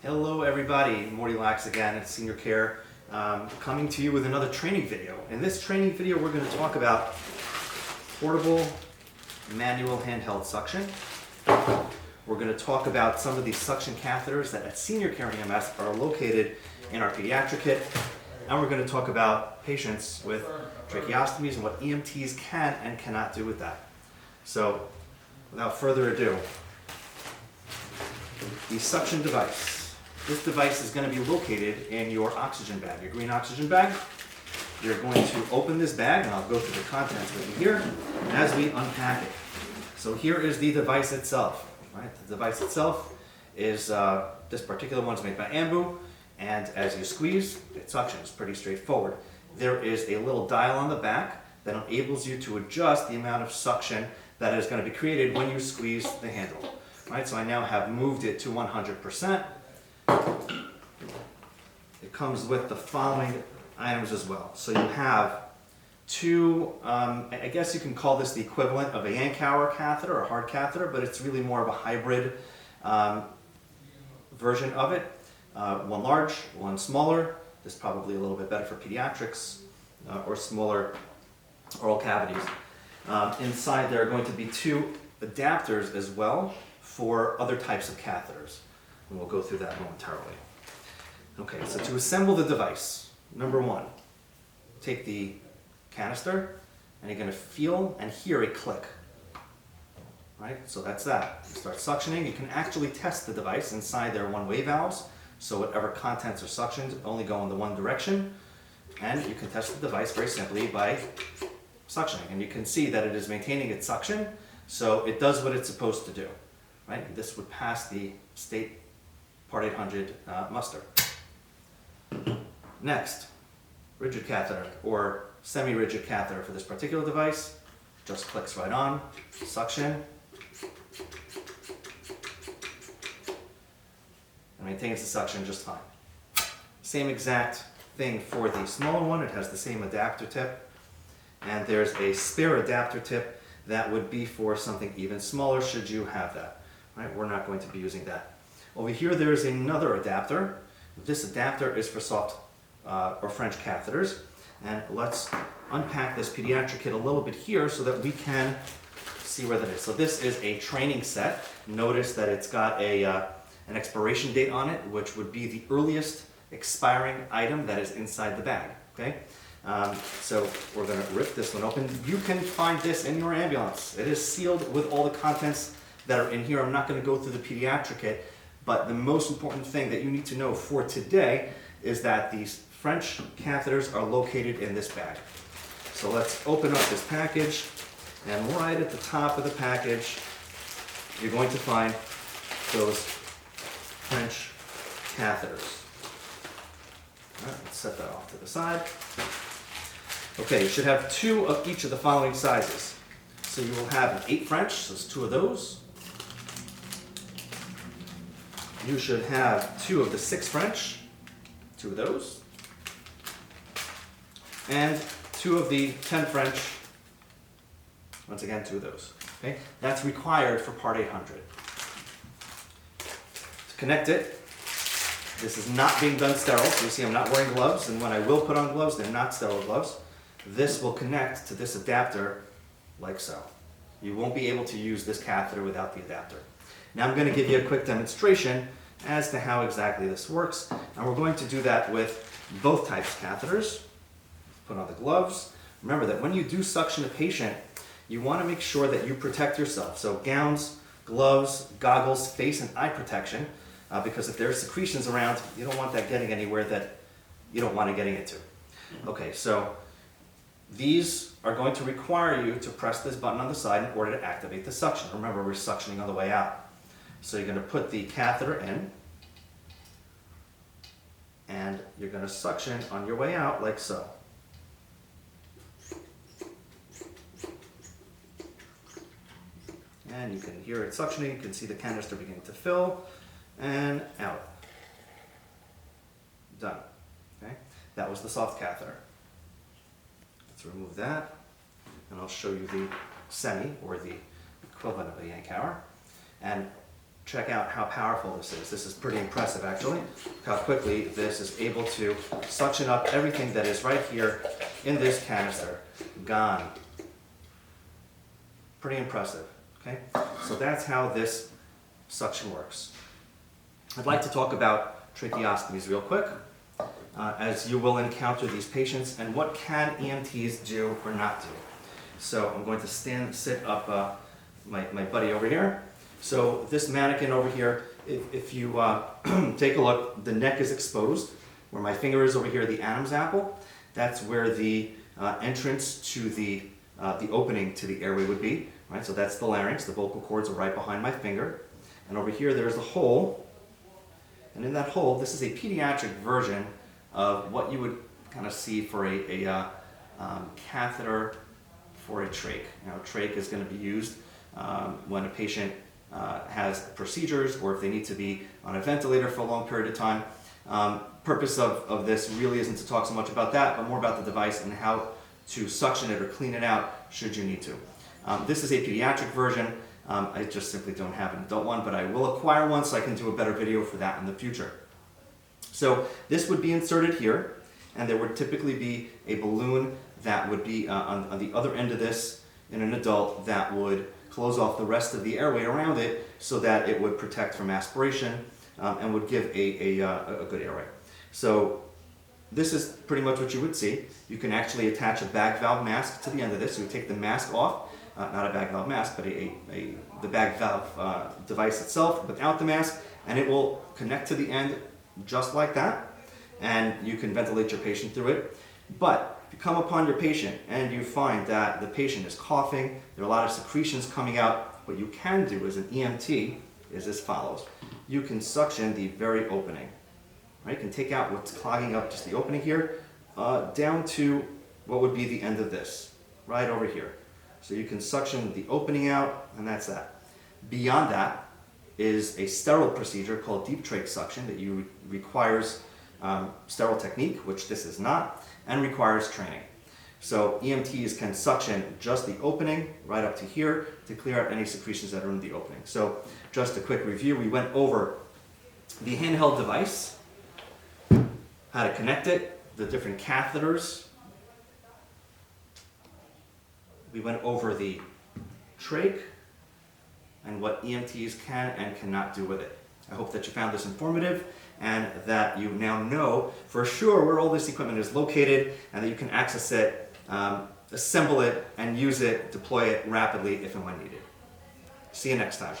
Hello everybody, Morty Lax again at Senior Care, coming to you with another training video. In this training video we're going to talk about portable manual handheld suction. We're going to talk about some of these suction catheters that at Senior Care EMS are located in our pediatric kit. And we're going to talk about patients with tracheostomies and what EMTs can and cannot do with that. So without further ado, the suction device. This device is going to be located in your oxygen bag, your green oxygen bag. You're going to open this bag, and I'll go through the contents with you here as we unpack it. So here is the device itself. Right? The device itself is, this particular one's made by Ambu, and as you squeeze, it suctions. Pretty straightforward. There is a little dial on the back that enables you to adjust the amount of suction that is going to be created when you squeeze the handle. Right? So I now have moved it to 100%. It comes with the following items as well. So you have two, I guess you can call this the equivalent of a Yankauer catheter or hard catheter, but it's really more of a hybrid version of it. One large, one smaller. This is probably a little bit better for pediatrics or smaller oral cavities. Inside there are going to be two adapters as well for other types of catheters. And we'll go through that momentarily. Okay, so to assemble the device, number one, take the canister and you're going to feel and hear a click. Right, so that's that. You start suctioning. You can actually test the device. Inside there are one-way valves, so whatever contents are suctioned only go in the one direction. And you can test the device very simply by suctioning. And you can see that it is maintaining its suction, so it does what it's supposed to do. Right? This would pass the state Part 800 muster. Next, rigid catheter or semi-rigid catheter for this particular device. Just clicks right on, suction, and maintains the suction just fine. Same exact thing for the smaller one. It has the same adapter tip, and there's a spare adapter tip that would be for something even smaller should you have that. Right? We're not going to be using that. Over here there is another adapter. This adapter is for soft or French catheters. And let's unpack this pediatric kit a little bit here so that we can see where that is. So this is a training set. Notice that it's got an expiration date on it, which would be the earliest expiring item that is inside the bag. Okay? So we're going to rip this one open. You can find this in your ambulance. It is sealed with all the contents that are in here. I'm not going to go through the pediatric kit, but the most important thing that you need to know for today is that these French catheters are located in this bag. So let's open up this package, and right at the top of the package, you're going to find those French catheters. All right, let's set that off to the side. Okay, you should have two of each of the following sizes. So you will have an 8 French, so there's two of those. You should have two of the 6 French, two of those, and two of the 10 French, once again, two of those. Okay? That's required for Part 800. To connect it, this is not being done sterile, so you see I'm not wearing gloves, and when I will put on gloves, they're not sterile gloves. This will connect to this adapter like so. You won't be able to use this catheter without the adapter. Now I'm going to give you a quick demonstration as to how exactly this works, and we're going to do that with both types of catheters. Put on the gloves. Remember that when you do suction a patient, you want to make sure that you protect yourself. So gowns, gloves, goggles, face and eye protection, because if there are secretions around, you don't want that getting anywhere that you don't want it getting into. Okay, so these are going to require you to press this button on the side in order to activate the suction. Remember, we're suctioning on the way out. So you're going to put the catheter in, and you're going to suction on your way out like so. And you can hear it suctioning. You can see the canister beginning to fill and out. Done. Okay? That was the soft catheter. Let's remove that, and I'll show you the semi, or the equivalent of a Yankauer. And check out how powerful this is. This is pretty impressive, actually. Look how quickly this is able to suction up everything that is right here in this canister. Gone. Pretty impressive, okay? So that's how this suction works. I'd like to talk about tracheostomies real quick, as you will encounter these patients, and what can EMTs do or not do. So I'm going to sit up my buddy over here. So this mannequin over here, if you take a look, the neck is exposed. Where my finger is over here, the Adam's apple, that's where the entrance to the opening to the airway would be. Right? So that's the larynx. The vocal cords are right behind my finger. And over here, there's a hole. And in that hole, this is a pediatric version of what you would kind of see for a catheter for a trach. Now, trach is going to be used when a patient has procedures or if they need to be on a ventilator for a long period of time. Purpose of this really isn't to talk so much about that, but more about the device and how to suction it or clean it out should you need to. This is a pediatric version. I just simply don't have an adult one, but I will acquire one so I can do a better video for that in the future. So this would be inserted here, and there would typically be a balloon that would be on the other end of this in an adult that would close off the rest of the airway around it so that it would protect from aspiration and would give a good airway. So this is pretty much what you would see. You can actually attach a bag valve mask to the end of this. You would take the mask off, not a bag valve mask, but the bag valve device itself without the mask, and it will connect to the end just like that, and you can ventilate your patient through it. But if you come upon your patient and you find that the patient is coughing, there are a lot of secretions coming out, what you can do as an EMT is as follows. You can suction the very opening. Right? You can take out what's clogging up just the opening here, down to what would be the end of this, right over here. So you can suction the opening out, and that's that. Beyond that is a sterile procedure called deep trach suction that requires sterile technique, which this is not, and requires training. So EMTs can suction just the opening right up to here to clear out any secretions that are in the opening. So just a quick review, we went over the handheld device, how to connect it, the different catheters. We went over the trach and what EMTs can and cannot do with it. I hope that you found this informative and that you now know for sure where all this equipment is located and that you can access it, assemble it, and use it, deploy it rapidly if and when needed. See you next time.